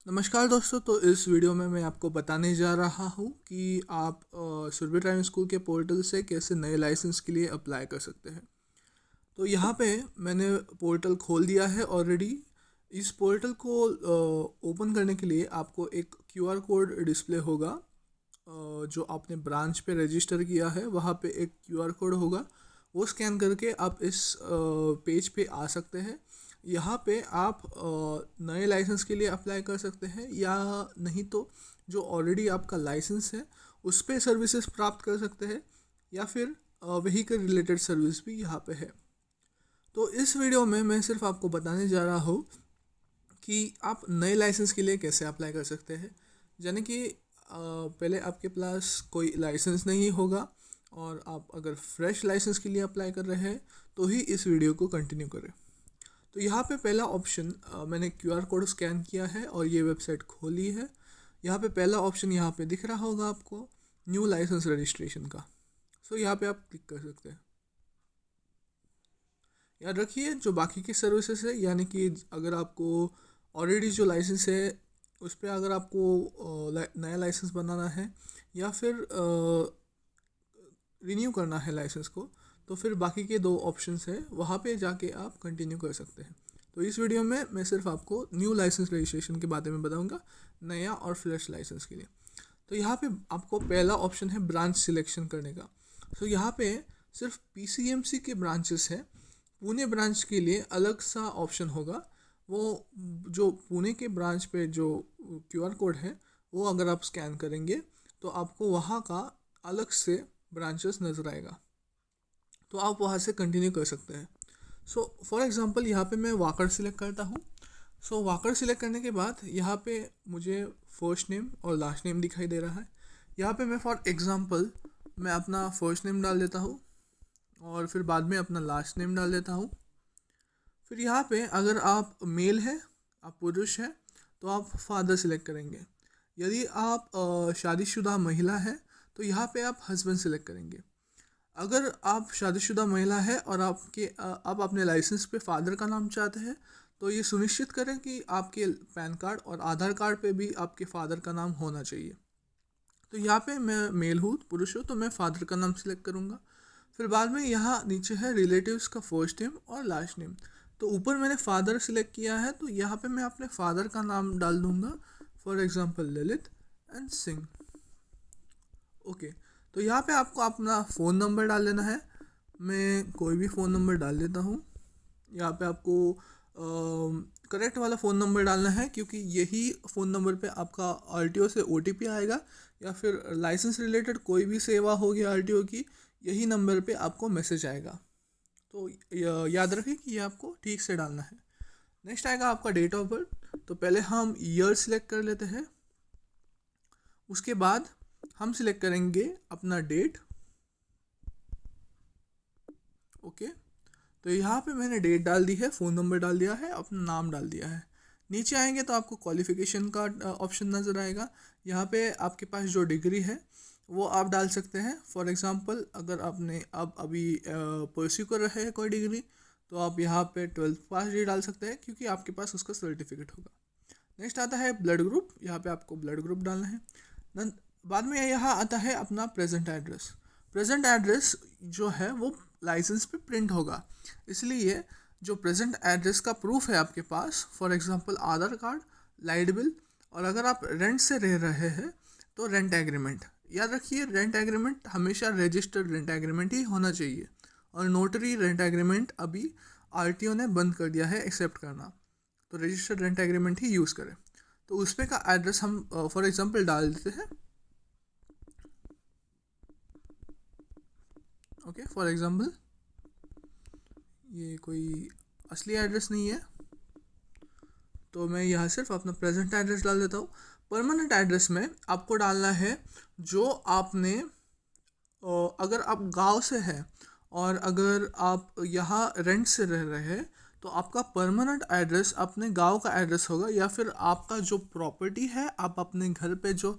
नमस्कार दोस्तों। तो इस वीडियो में मैं आपको बताने जा रहा हूँ कि आप सुरभि ड्राइविंग स्कूल के पोर्टल से कैसे नए लाइसेंस के लिए अप्लाई कर सकते हैं। तो यहाँ पे मैंने पोर्टल खोल दिया है ऑलरेडी। इस पोर्टल को ओपन करने के लिए आपको एक क्यूआर कोड डिस्प्ले होगा। जो आपने ब्रांच पे रजिस्टर किया है वहाँ पे एक क्यूआर कोड होगा, वो स्कैन करके आप इस पेज पे आ सकते हैं। यहाँ पे आप नए लाइसेंस के लिए अप्लाई कर सकते हैं, या नहीं तो जो ऑलरेडी आपका लाइसेंस है उस पे सर्विसेज प्राप्त कर सकते हैं, या फिर व्हीकल रिलेटेड सर्विस भी यहाँ पे है। तो इस वीडियो में मैं सिर्फ आपको बताने जा रहा हूँ कि आप नए लाइसेंस के लिए कैसे अप्लाई कर सकते हैं। यानी कि पहले आपके पास कोई लाइसेंस नहीं होगा और आप अगर फ्रेश लाइसेंस के लिए अप्लाई कर रहे हैं तो ही इस वीडियो को कंटिन्यू करें। तो यहाँ पे पहला ऑप्शन, मैंने क्यूआर कोड स्कैन किया है और ये वेबसाइट खोली है। यहाँ पे पहला ऑप्शन यहाँ पे दिख रहा होगा आपको, न्यू लाइसेंस रजिस्ट्रेशन का। सो यहाँ पे आप क्लिक कर सकते हैं। याद रखिए जो बाकी की सर्विसेज है, यानी कि अगर आपको ऑलरेडी जो लाइसेंस है उस पर अगर आपको नया लाइसेंस बनाना है या फिर रिन्यू करना है लाइसेंस को, तो फिर बाकी के दो ऑप्शंस हैं, वहाँ पे जाके आप कंटिन्यू कर सकते हैं। तो इस वीडियो में मैं सिर्फ आपको न्यू लाइसेंस रजिस्ट्रेशन के बारे में बताऊंगा, नया और फ्रेश लाइसेंस के लिए। तो यहाँ पे आपको पहला ऑप्शन है ब्रांच सिलेक्शन करने का। तो यहाँ पे सिर्फ पीसीएमसी के ब्रांचेस हैं। पुणे ब्रांच के लिए अलग सा ऑप्शन होगा। वो जो पुणे के ब्रांच पे जो क्यूआर कोड है वो अगर आप स्कैन करेंगे तो आपको वहाँ का अलग से ब्रांचेस नज़र आएगा, तो आप वहाँ से कंटिन्यू कर सकते हैं। सो फॉर एग्ज़ाम्पल यहाँ पे मैं वाकड़ सिलेक्ट करता हूँ। सो वाकड़ सिलेक्ट करने के बाद यहाँ पे मुझे फर्स्ट नेम और लास्ट नेम दिखाई दे रहा है। यहाँ पे मैं फॉर एग्ज़ाम्पल मैं अपना फर्स्ट नेम डाल देता हूँ और फिर बाद में अपना लास्ट नेम डाल देता हूँ। फिर यहाँ पे अगर आप मेल है, आप पुरुष है, तो आप फादर सिलेक्ट करेंगे। यदि आप शादीशुदा महिला है तो यहाँ पे आप हस्बैंड सिलेक्ट करेंगे। अगर आप शादीशुदा महिला है और आप अपने लाइसेंस पे फादर का नाम चाहते हैं, तो ये सुनिश्चित करें कि आपके पैन कार्ड और आधार कार्ड पे भी आपके फादर का नाम होना चाहिए। तो यहाँ पे मैं मेल हूँ, पुरुष हूँ, तो मैं फादर का नाम सिलेक्ट करूँगा। फिर बाद में यहाँ नीचे है रिलेटिव्स का फर्स्ट नेम और लास्ट नेम। तो ऊपर मैंने फादर सिलेक्ट किया है, तो यहाँ पे मैं अपने फादर का नाम डाल दूँगा, for example Lalit and Singh. Okay, तो यहाँ पे आपको अपना फ़ोन नंबर डाल लेना है। मैं कोई भी फ़ोन नंबर डाल देता हूँ। यहाँ पे आपको करेक्ट वाला फ़ोन नंबर डालना है, क्योंकि यही फ़ोन नंबर पे आपका आरटीओ से ओटीपी आएगा, या फिर लाइसेंस रिलेटेड कोई भी सेवा होगी आरटीओ की, यही नंबर पे आपको मैसेज आएगा। तो याद रखें कि ये आपको ठीक से डालना है। नेक्स्ट आएगा आपका डेट ऑफ बर्थ। तो पहले हम ईयर सिलेक्ट कर लेते हैं, उसके बाद हम सिलेक्ट करेंगे अपना डेट। ओके, तो यहाँ पे मैंने डेट डाल दी है, फ़ोन नंबर डाल दिया है, अपना नाम डाल दिया है। नीचे आएंगे तो आपको क्वालिफ़िकेशन का ऑप्शन नज़र आएगा। यहाँ पे आपके पास जो डिग्री है वो आप डाल सकते हैं। फॉर एग्ज़ाम्पल अगर आपने अभी परस्यू कर रहे हैं कोई डिग्री, तो आप यहाँ पे 12th पास डिग्री डाल सकते हैं, क्योंकि आपके पास उसका सर्टिफिकेट होगा। नेक्स्ट आता है ब्लड ग्रुप। यहाँ पे आपको ब्लड ग्रुप डालना है। बाद में यहाँ आता है अपना प्रेजेंट एड्रेस। प्रेजेंट एड्रेस जो है वो लाइसेंस पे प्रिंट होगा, इसलिए जो प्रेजेंट एड्रेस का प्रूफ है आपके पास, for example Aadhaar card, light bill, और अगर आप रेंट से रह रहे हैं तो रेंट एग्रीमेंट। याद रखिए रेंट एग्रीमेंट हमेशा रजिस्टर्ड रेंट एग्रीमेंट ही होना चाहिए, और नोटरी रेंट एग्रीमेंट अभी आरटीओ ने बंद कर दिया है एक्सेप्ट करना, तो रजिस्टर्ड रेंट एग्रीमेंट ही यूज़ करें। तो उस पे का एड्रेस हम फॉर एग्जांपल डाल देते हैं। ओके, फॉर एग्जांपल ये कोई असली एड्रेस नहीं है, तो मैं यहाँ सिर्फ अपना प्रेजेंट एड्रेस डाल देता हूँ। परमानेंट एड्रेस में आपको डालना है जो आपने, अगर आप गांव से हैं और अगर आप यहाँ रेंट से रह रहे हैं, तो आपका परमानेंट एड्रेस अपने गांव का एड्रेस होगा, या फिर आपका जो प्रॉपर्टी है, आप अपने घर पे जो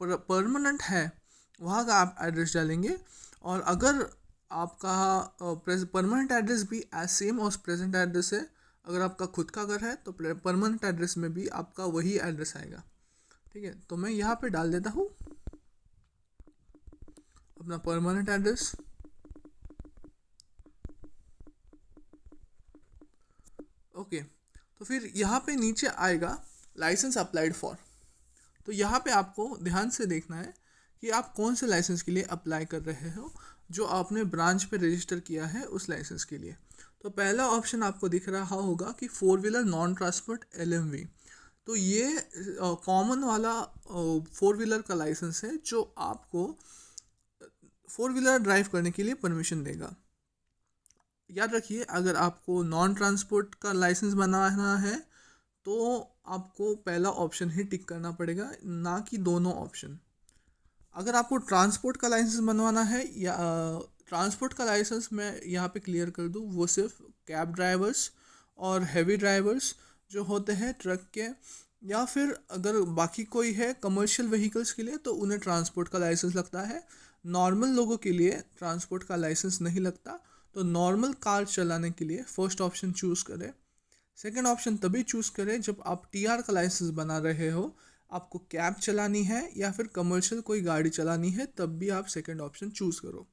परमानेंट है वहाँ का आप एड्रेस डालेंगे। और अगर आपका परमानेंट एड्रेस भी एज सेम और प्रेजेंट एड्रेस है, अगर आपका खुद का घर है तो परमानेंट एड्रेस में भी आपका वही एड्रेस आएगा। ठीक है, तो मैं यहाँ पे डाल देता हूँ अपना परमानेंट एड्रेस। ओके, तो फिर यहाँ पे नीचे आएगा लाइसेंस अप्लाइड फॉर। तो यहाँ पे आपको ध्यान से देखना है कि आप कौन से लाइसेंस के लिए अप्लाई कर रहे हो, जो आपने ब्रांच पे रजिस्टर किया है उस लाइसेंस के लिए। तो पहला ऑप्शन आपको दिख रहा होगा कि 4 व्हीलर नॉन ट्रांसपोर्ट LMV। तो ये कॉमन वाला 4 व्हीलर का लाइसेंस है जो आपको 4 व्हीलर ड्राइव करने के लिए परमिशन देगा। याद रखिए, अगर आपको नॉन ट्रांसपोर्ट का लाइसेंस बनाना है तो आपको पहला ऑप्शन ही टिक करना पड़ेगा, ना कि दोनों ऑप्शन। अगर आपको ट्रांसपोर्ट का लाइसेंस बनवाना है, या ट्रांसपोर्ट का लाइसेंस मैं यहाँ पे क्लियर कर दूँ, वो सिर्फ कैब ड्राइवर्स और हैवी ड्राइवर्स जो होते हैं ट्रक के, या फिर अगर बाकी कोई है कमर्शियल व्हीकल्स के लिए तो उन्हें ट्रांसपोर्ट का लाइसेंस लगता है। नॉर्मल लोगों के लिए ट्रांसपोर्ट का लाइसेंस नहीं लगता। तो नॉर्मल कार चलाने के लिए फर्स्ट ऑप्शन चूज़ करें। सेकंड ऑप्शन तभी चूज़ करें जब आप TR का लाइसेंस बना रहे हो, आपको कैब चलानी है या फिर कमर्शियल कोई गाड़ी चलानी है, तब भी आप सेकंड ऑप्शन चूज़ करो।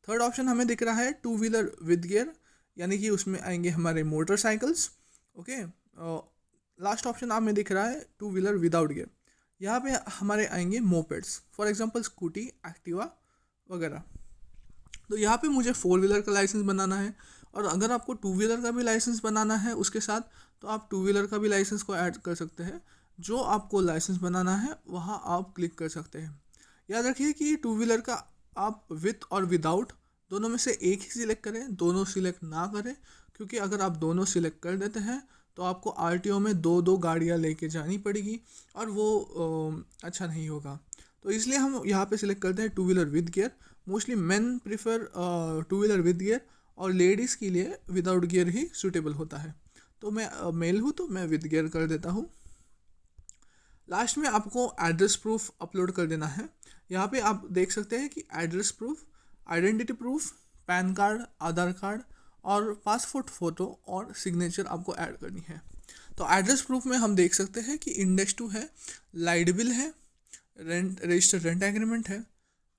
थर्ड ऑप्शन हमें दिख रहा है 2 व्हीलर विद गियर, यानी कि उसमें आएंगे हमारे मोटरसाइकिल्स। ओके, लास्ट ऑप्शन आप में दिख रहा है 2 व्हीलर विदाउट गियर। यहाँ पे हमारे आएंगे mopeds, for example scooty, Activa वगैरह। तो यहाँ पे मुझे 4 व्हीलर का लाइसेंस बनाना है, और अगर आपको 2 व्हीलर का भी लाइसेंस बनाना है उसके साथ, तो आप 2 व्हीलर का भी लाइसेंस को ऐड कर सकते हैं। जो आपको लाइसेंस बनाना है वहाँ आप क्लिक कर सकते हैं। याद रखिए कि 2 व्हीलर का आप विथ और विदाउट दोनों में से एक ही सिलेक्ट करें, दोनों सिलेक्ट ना करें, क्योंकि अगर आप दोनों सिलेक्ट कर देते हैं तो आपको RTO में दो गाड़ियाँ लेके जानी पड़ेगी, और वो अच्छा नहीं होगा। तो इसलिए हम यहाँ पे सिलेक्ट करते हैं 2 wheeler with gear. Mostly men prefer 2 wheeler with gear, और लेडीज़ के लिए विदाउट गियर ही सूटेबल होता है। तो मैं मेल हूँ तो मैं विद गियर कर देता हूँ। लास्ट में आपको एड्रेस प्रूफ अपलोड कर देना है। यहाँ पे आप देख सकते हैं कि address proof, identity proof, PAN card, Aadhaar card और पासपोर्ट फ़ोटो और सिग्नेचर आपको ऐड करनी है। तो एड्रेस प्रूफ में हम देख सकते हैं कि इंडेक्स 2 है, लाइट बिल है, रेंट रजिस्टर्ड रेंट एग्रीमेंट है।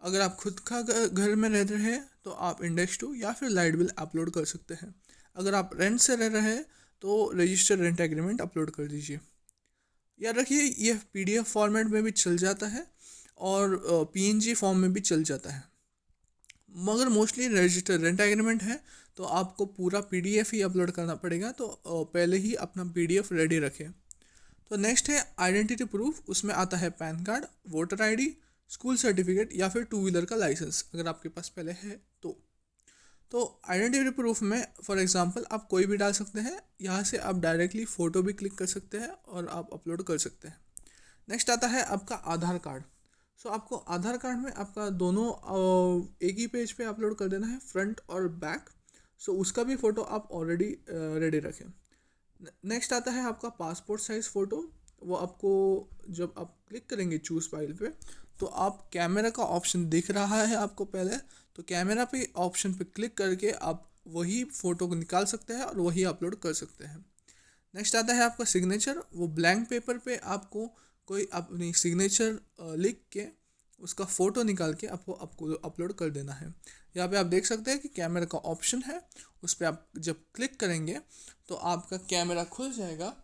अगर आप खुद का घर में रह रहे हैं तो आप इंडेक्स 2 या फिर लाइट बिल अपलोड कर सकते हैं। अगर आप रेंट से रह रहे हैं तो रजिस्टर्ड रेंट एग्रीमेंट अपलोड कर दीजिए। याद रखिए, ये PDF फॉर्मेट में भी चल जाता है और PNG फॉर्म में भी चल जाता है, मगर मोस्टली रजिस्टर्ड रेंट एग्रीमेंट है तो आपको पूरा PDF ही अपलोड करना पड़ेगा। तो पहले ही अपना PDF रेडी रखें। तो नेक्स्ट है आइडेंटिटी प्रूफ। उसमें आता है pan card, voter ID, school certificate या फिर 2 व्हीलर का लाइसेंस अगर आपके पास पहले है तो आइडेंटिटी प्रूफ में फॉर एग्जांपल आप कोई भी डाल सकते हैं। यहाँ से आप डायरेक्टली फ़ोटो भी क्लिक कर सकते हैं और आप अपलोड कर सकते हैं। नेक्स्ट आता है आपका आधार कार्ड। सो आपको आधार कार्ड में आपका दोनों एक ही पेज पे अपलोड कर देना है, फ्रंट और बैक। सो उसका भी फ़ोटो आप ऑलरेडी रेडी रखें। नेक्स्ट आता है आपका पासपोर्ट साइज़ फ़ोटो। वो आपको जब आप क्लिक करेंगे चूज़ फाइल पे, तो आप कैमरा का ऑप्शन दिख रहा है आपको पहले, तो कैमरा पे ऑप्शन पे क्लिक करके आप वही फ़ोटो को निकाल सकते हैं और वही अपलोड कर सकते हैं। नेक्स्ट आता है आपका सिग्नेचर। वो ब्लैंक पेपर पे आपको कोई अपनी सिग्नेचर लिख के उसका फ़ोटो निकाल के आपको अपलोड कर देना है। यहाँ पे आप देख सकते हैं कि कैमरा का ऑप्शन है, उस पर आप जब क्लिक करेंगे तो आपका कैमरा खुल जाएगा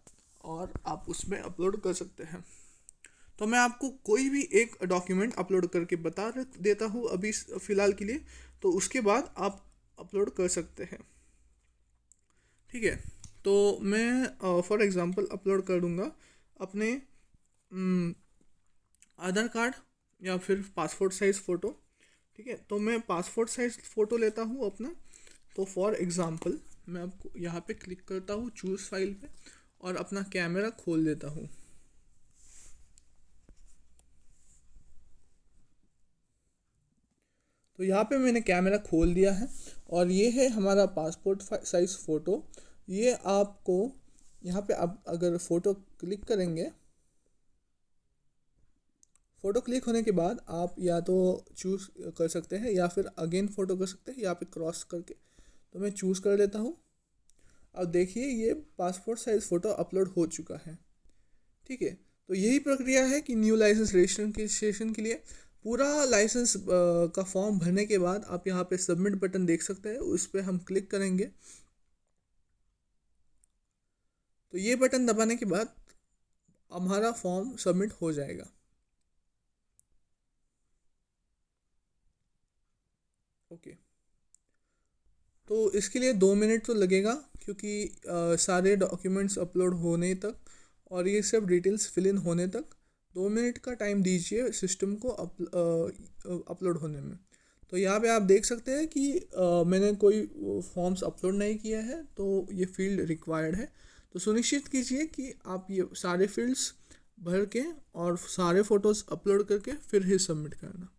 और आप उसमें अपलोड कर सकते हैं। तो मैं आपको कोई भी एक डॉक्यूमेंट अपलोड करके बता देता हूँ अभी फ़िलहाल के लिए, तो उसके बाद आप अपलोड कर सकते हैं। ठीक है, तो मैं फॉर एग्ज़ाम्पल अपलोड कर दूँगा अपने आधार कार्ड या फिर पासपोर्ट साइज़ फ़ोटो। ठीक है, तो मैं पासपोर्ट साइज़ फ़ोटो लेता हूँ अपना। तो फॉर एग्ज़ाम्पल मैं आपको यहाँ पे क्लिक करता हूँ चूज़ फाइल पे और अपना कैमरा खोल देता हूँ। तो यहाँ पे मैंने कैमरा खोल दिया है और ये है हमारा पासपोर्ट साइज़ फ़ोटो। ये आपको यहाँ पे आप अगर फ़ोटो क्लिक करेंगे, फ़ोटो क्लिक होने के बाद आप या तो चूज़ कर सकते हैं या फिर अगेन फ़ोटो कर सकते हैं, यहाँ पे क्रॉस करके। तो मैं चूज़ कर लेता हूँ। अब देखिए ये पासपोर्ट साइज़ फ़ोटो अपलोड हो चुका है। ठीक है, तो यही प्रक्रिया है कि न्यू लाइसेंस रजिस्ट्रेशन के लिए पूरा लाइसेंस का फॉर्म भरने के बाद आप यहाँ पे सबमिट बटन देख सकते हैं, उस पर हम क्लिक करेंगे। तो ये बटन दबाने के बाद हमारा फॉर्म सबमिट हो जाएगा। ओके, तो इसके लिए 2 मिनट तो लगेगा, क्योंकि सारे डॉक्यूमेंट्स अपलोड होने तक और ये सब डिटेल्स फिल इन होने तक 2 मिनट का टाइम दीजिए सिस्टम को अपलोड होने में। तो यहाँ पे आप देख सकते हैं कि मैंने कोई फॉर्म्स अपलोड नहीं किया है, तो ये फील्ड रिक्वायर्ड है। तो सुनिश्चित कीजिए कि आप ये सारे फील्ड्स भर के और सारे फ़ोटोज़ अपलोड करके फिर ही सबमिट करना।